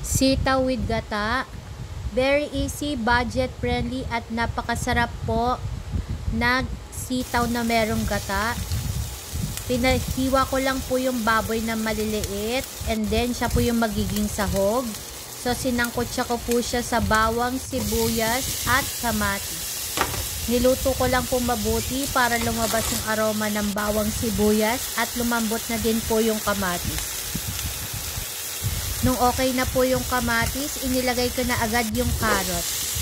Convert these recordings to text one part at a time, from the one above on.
Sitaw with gata. Very easy, budget friendly at napakasarap po na sitaw na merong gata. Pinahiwa ko lang po yung baboy na maliliit and then siya po yung magiging sahog. So sinangkotsa ko po siya sa bawang, sibuyas at kamatis. Niluto ko lang po mabuti para lumabas yung aroma ng bawang, sibuyas at lumambot na din po yung kamatis. Nung okay na po yung kamatis, inilagay ko na agad yung carrots.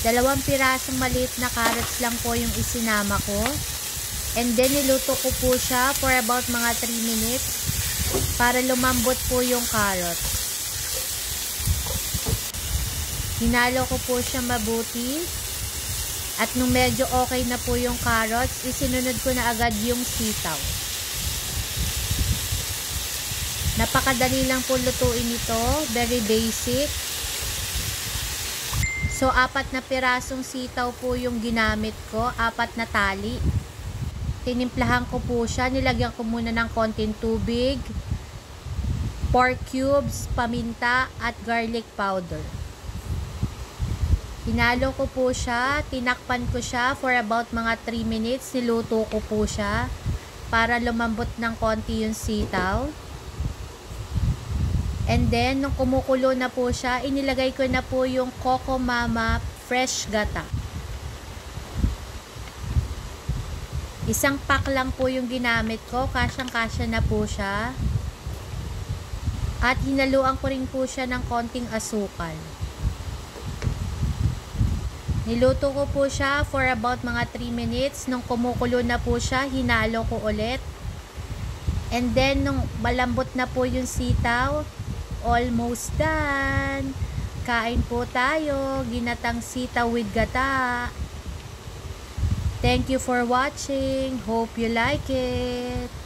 2 pirasong maliit na carrots lang po yung isinama ko. And then niluto ko po siya for about mga 3 minutes para lumambot po yung carrots. Hinalo ko po siya mabuti. At nung medyo okay na po yung carrots, isinunod ko na agad yung sitaw. Napakadali lang po lutuin ito. Very basic. So, 4 na pirasong sitaw po yung ginamit ko. 4 na tali. Tinimplahan ko po siya. Nilagyan ko muna ng konting tubig, pork cubes, paminta, at garlic powder. Hinalo ko po siya. Tinakpan ko siya for about mga 3 minutes. Niluto ko po siya para lumambot ng konti yung sitaw. And then, nung kumukulo na po siya, inilagay ko na po yung Coco Mama fresh gata. 1 pack lang po yung ginamit ko. Kasyang-kasya na po siya. At hinaluan ko rin po siya ng konting asukal. Niluto ko po siya for about mga 3 minutes. Nung kumukulo na po siya, hinalo ko ulit. And then, nung malambot na po yung sitaw, almost done. Kain po tayo. Ginatang sitaw with gata. Thank you for watching. Hope you like it.